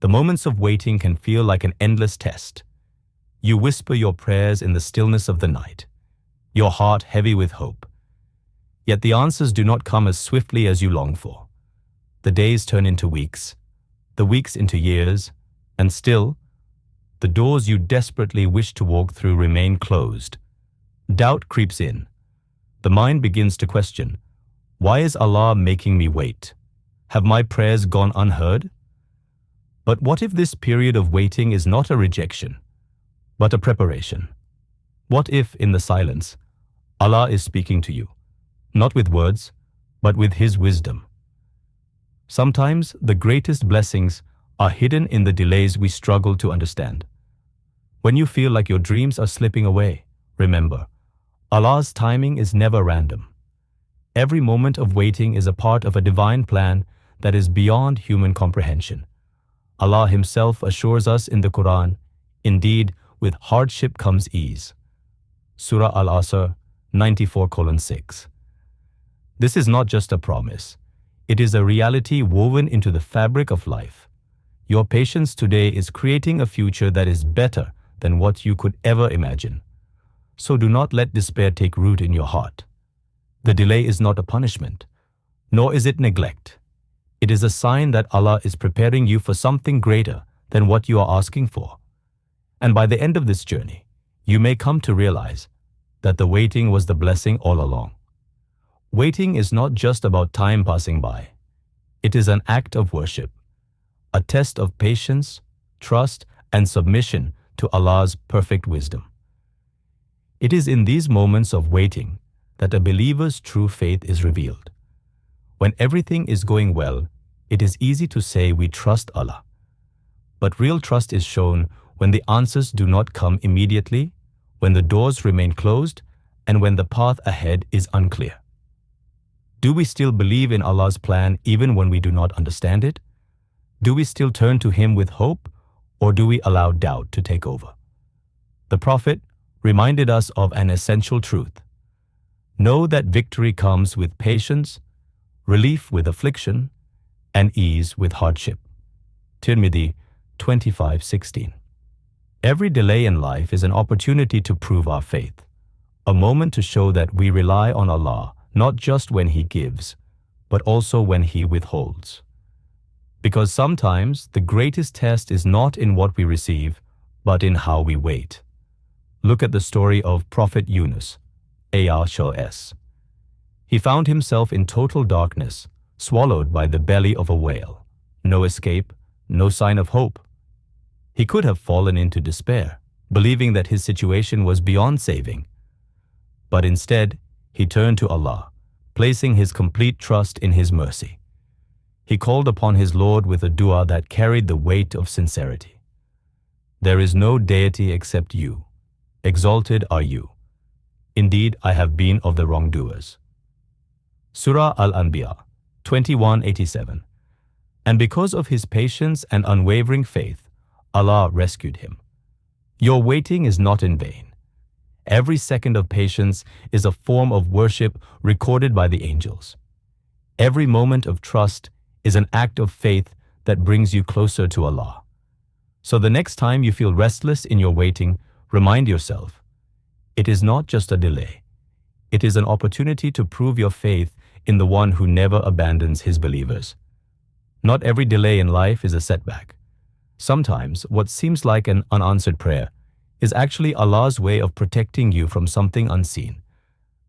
The moments of waiting can feel like an endless test. You whisper your prayers in the stillness of the night, your heart heavy with hope. Yet the answers do not come as swiftly as you long for. The days turn into weeks, the weeks into years, and still, the doors you desperately wish to walk through remain closed. Doubt creeps in. The mind begins to question, why is Allah making me wait? Have my prayers gone unheard? But what if this period of waiting is not a rejection, but a preparation? What if, in the silence, Allah is speaking to you, not with words, but with His wisdom? Sometimes the greatest blessings are hidden in the delays we struggle to understand. When you feel like your dreams are slipping away, remember, Allah's timing is never random. Every moment of waiting is a part of a divine plan that is beyond human comprehension. Allah Himself assures us in the Quran, indeed, with hardship comes ease. Surah Al-Asr 94:6. This is not just a promise. It is a reality woven into the fabric of life. Your patience today is creating a future that is better than what you could ever imagine. So do not let despair take root in your heart. The delay is not a punishment, nor is it neglect. It is a sign that Allah is preparing you for something greater than what you are asking for. And by the end of this journey, you may come to realize that the waiting was the blessing all along. Waiting is not just about time passing by. It is an act of worship, a test of patience, trust, and submission to Allah's perfect wisdom. It is in these moments of waiting that a believer's true faith is revealed. When everything is going well, it is easy to say we trust Allah. But real trust is shown when the answers do not come immediately, when the doors remain closed, and when the path ahead is unclear. Do we still believe in Allah's plan even when we do not understand it? Do we still turn to Him with hope, or do we allow doubt to take over? The Prophet reminded us of an essential truth. Know that victory comes with patience, relief with affliction, and ease with hardship. Tirmidhi 25:16. Every delay in life is an opportunity to prove our faith, a moment to show that we rely on Allah not just when He gives, but also when He withholds. Because sometimes the greatest test is not in what we receive, but in how we wait. Look at the story of Prophet Yunus, ARS. He found himself in total darkness, swallowed by the belly of a whale. No escape, no sign of hope. He could have fallen into despair, believing that his situation was beyond saving. But instead, he turned to Allah, placing his complete trust in His mercy. He called upon his Lord with a dua that carried the weight of sincerity. There is no deity except You. Exalted are You. Indeed, I have been of the wrongdoers. Surah Al-Anbiya 21:87. And because of his patience and unwavering faith, Allah rescued him. Your waiting is not in vain. Every second of patience is a form of worship recorded by the angels. Every moment of trust is an act of faith that brings you closer to Allah. So the next time you feel restless in your waiting, remind yourself, it is not just a delay. It is an opportunity to prove your faith in the One who never abandons His believers. Not every delay in life is a setback. Sometimes what seems like an unanswered prayer is actually Allah's way of protecting you from something unseen.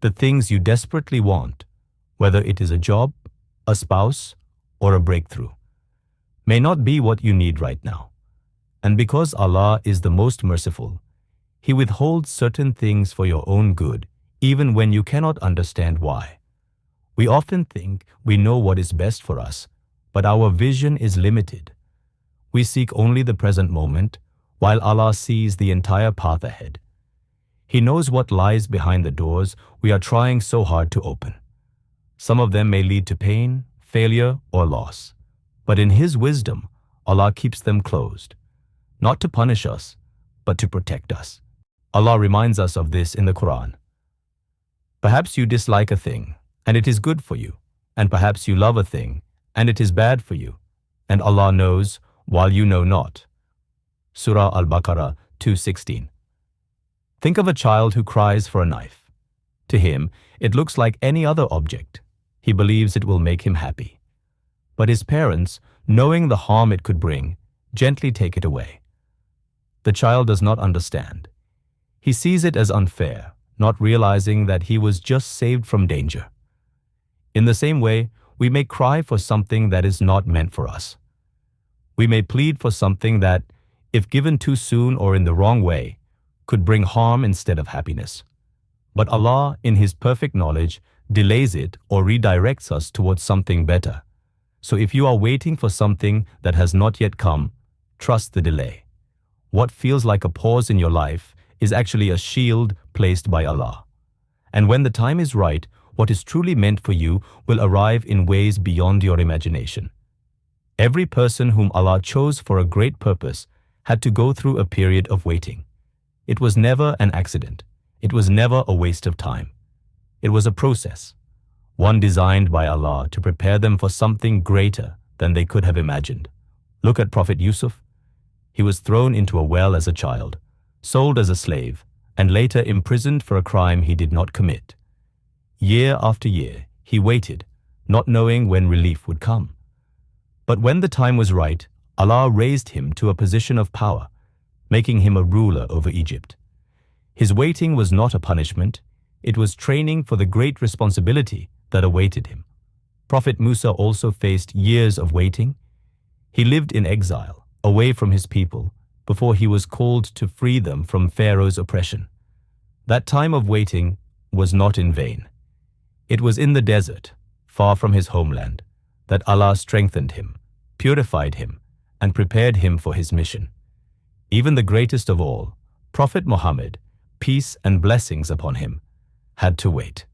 The things you desperately want, whether it is a job, a spouse, or a breakthrough, may not be what you need right now. And because Allah is the most merciful, He withholds certain things for your own good, even when you cannot understand why. We often think we know what is best for us, but our vision is limited. We seek only the present moment, while Allah sees the entire path ahead. He knows what lies behind the doors we are trying so hard to open. Some of them may lead to pain, failure, or loss. But in His wisdom, Allah keeps them closed, not to punish us, but to protect us. Allah reminds us of this in the Quran. Perhaps you dislike a thing, and it is good for you, and perhaps you love a thing, and it is bad for you, and Allah knows while you know not. Surah Al-Baqarah 2:16. Think of a child who cries for a knife. To him, it looks like any other object. He believes it will make him happy. But his parents, knowing the harm it could bring, gently take it away. The child does not understand. He sees it as unfair, not realizing that he was just saved from danger. In the same way, we may cry for something that is not meant for us. We may plead for something that, if given too soon or in the wrong way, could bring harm instead of happiness. But Allah, in His perfect knowledge, delays it or redirects us towards something better. So if you are waiting for something that has not yet come, trust the delay. What feels like a pause in your life is actually a shield placed by Allah. And when the time is right, what is truly meant for you will arrive in ways beyond your imagination. Every person whom Allah chose for a great purpose had to go through a period of waiting. It was never an accident. It was never a waste of time. It was a process, one designed by Allah to prepare them for something greater than they could have imagined. Look at Prophet Yusuf. He was thrown into a well as a child, sold as a slave, and later imprisoned for a crime he did not commit. Year after year, he waited, not knowing when relief would come. But when the time was right, Allah raised him to a position of power, making him a ruler over Egypt. His waiting was not a punishment, it was training for the great responsibility that awaited him. Prophet Musa also faced years of waiting. He lived in exile, away from his people, before he was called to free them from Pharaoh's oppression. That time of waiting was not in vain. It was in the desert, far from his homeland, that Allah strengthened him, purified him, and prepared him for his mission. Even the greatest of all, Prophet Muhammad, peace and blessings upon him, had to wait.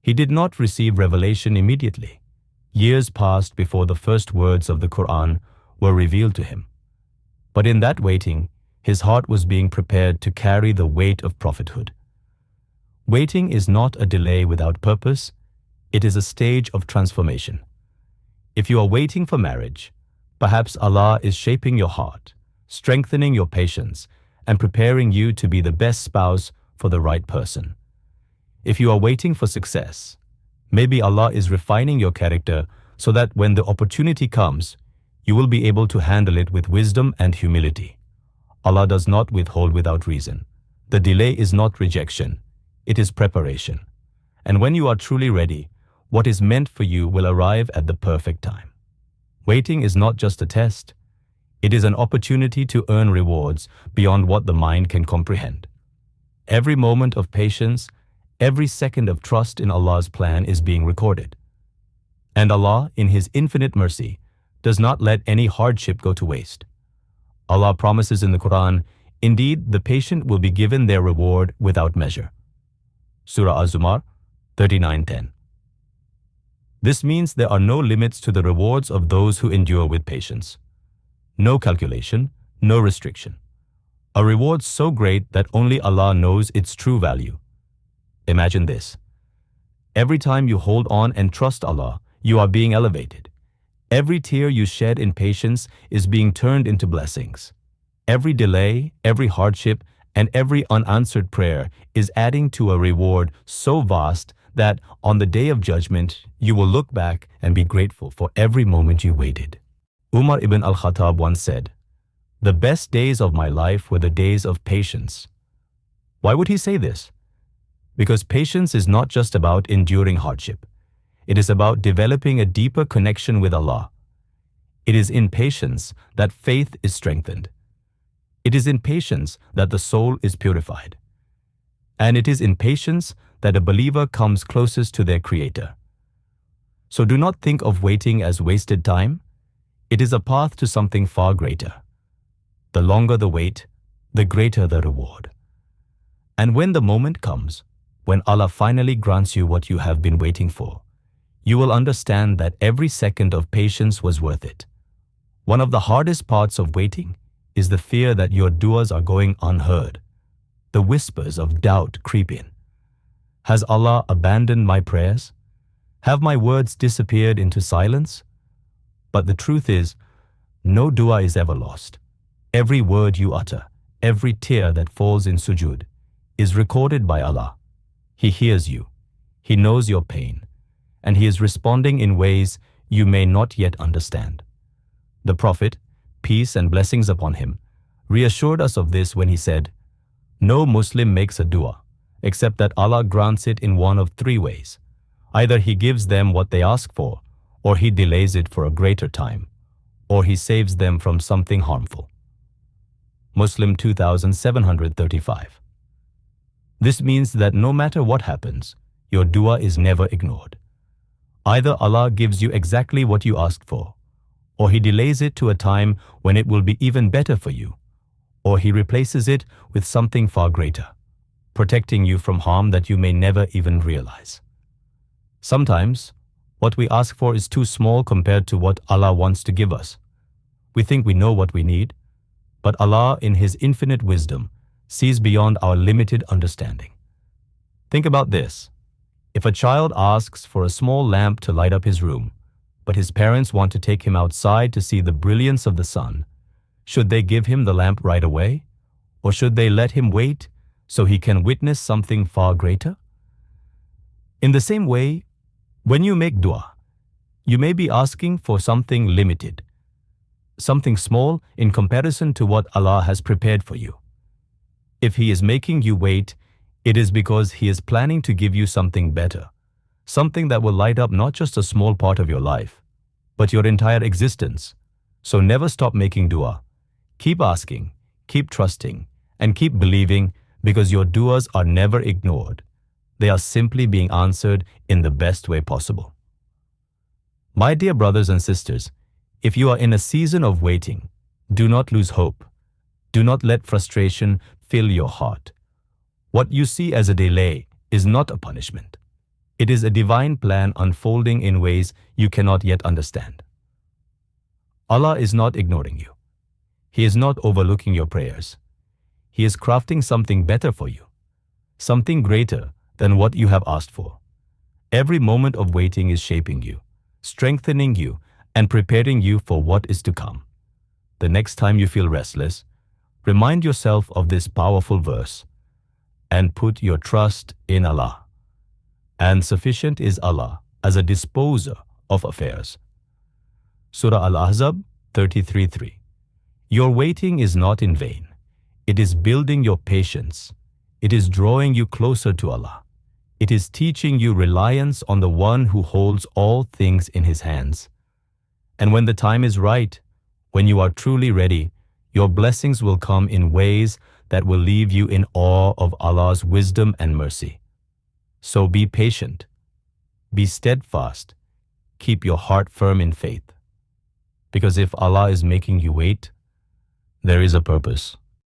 He did not receive revelation immediately. Years passed before the first words of the Quran were revealed to him. But in that waiting, his heart was being prepared to carry the weight of prophethood. Waiting is not a delay without purpose, it is a stage of transformation. If you are waiting for marriage, perhaps Allah is shaping your heart, strengthening your patience, and preparing you to be the best spouse for the right person. If you are waiting for success, maybe Allah is refining your character so that when the opportunity comes, you will be able to handle it with wisdom and humility. Allah does not withhold without reason. The delay is not rejection, it is preparation. And when you are truly ready, what is meant for you will arrive at the perfect time. Waiting is not just a test, it is an opportunity to earn rewards beyond what the mind can comprehend. Every moment of patience, every second of trust in Allah's plan is being recorded. And Allah, in His infinite mercy, does not let any hardship go to waste. Allah promises in the Quran, indeed, the patient will be given their reward without measure. Surah Az-Zumar 39:10. This means there are no limits to the rewards of those who endure with patience. No calculation, no restriction. A reward so great that only Allah knows its true value. Imagine this. Every time you hold on and trust Allah, you are being elevated. Every tear you shed in patience is being turned into blessings. Every delay, every hardship, and every unanswered prayer is adding to a reward so vast that on the day of judgment, you will look back and be grateful for every moment you waited. Umar ibn al-Khattab once said, "The best days of my life were the days of patience." Why would he say this? Because patience is not just about enduring hardship. It is about developing a deeper connection with Allah. It is in patience that faith is strengthened. It is in patience that the soul is purified. And it is in patience that a believer comes closest to their Creator. So do not think of waiting as wasted time. It is a path to something far greater. The longer the wait, the greater the reward. And when the moment comes, when Allah finally grants you what you have been waiting for, you will understand that every second of patience was worth it. One of the hardest parts of waiting is the fear that your du'as are going unheard. The whispers of doubt creep in. Has Allah abandoned my prayers? Have my words disappeared into silence? But the truth is, No dua is ever lost. Every word you utter, every tear that falls in sujud, is recorded by Allah. He hears you. He knows your pain, and He is responding in ways you may not yet understand. The Prophet, peace and blessings upon him, reassured us of this when he said, "No Muslim makes a dua, except that Allah grants it in one of three ways. Either He gives them what they ask for, or He delays it for a greater time, or He saves them from something harmful." Muslim 2735. This means that no matter what happens, your dua is never ignored. Either Allah gives you exactly what you asked for, or He delays it to a time when it will be even better for you, or He replaces it with something far greater, protecting you from harm that you may never even realize. Sometimes, what we ask for is too small compared to what Allah wants to give us. We think we know what we need, but Allah, in His infinite wisdom, sees beyond our limited understanding. Think about this. If a child asks for a small lamp to light up his room, but his parents want to take him outside to see the brilliance of the sun, should they give him the lamp right away? Or should they let him wait so he can witness something far greater? In the same way, when you make dua, you may be asking for something limited, something small in comparison to what Allah has prepared for you. If He is making you wait, it is because He is planning to give you something better, something that will light up not just a small part of your life, but your entire existence. So never stop making dua. Keep asking, keep trusting, and keep believing, because your duas are never ignored. They are simply being answered in the best way possible. My dear brothers and sisters, if you are in a season of waiting, do not lose hope. Do not let frustration fill your heart. What you see as a delay is not a punishment. It is a divine plan unfolding in ways you cannot yet understand. Allah is not ignoring you. He is not overlooking your prayers. He is crafting something better for you, something greater than what you have asked for. Every moment of waiting is shaping you, strengthening you, and preparing you for what is to come. The next time you feel restless, remind yourself of this powerful verse and put your trust in Allah. And sufficient is Allah as a disposer of affairs. Surah Al-Ahzab 33:3. Your waiting is not in vain. It is building your patience. It is drawing you closer to Allah. It is teaching you reliance on the one who holds all things in His hands. And when the time is right, when you are truly ready, your blessings will come in ways that will leave you in awe of Allah's wisdom and mercy. So be patient, be steadfast, keep your heart firm in faith. Because if Allah is making you wait, there is a purpose.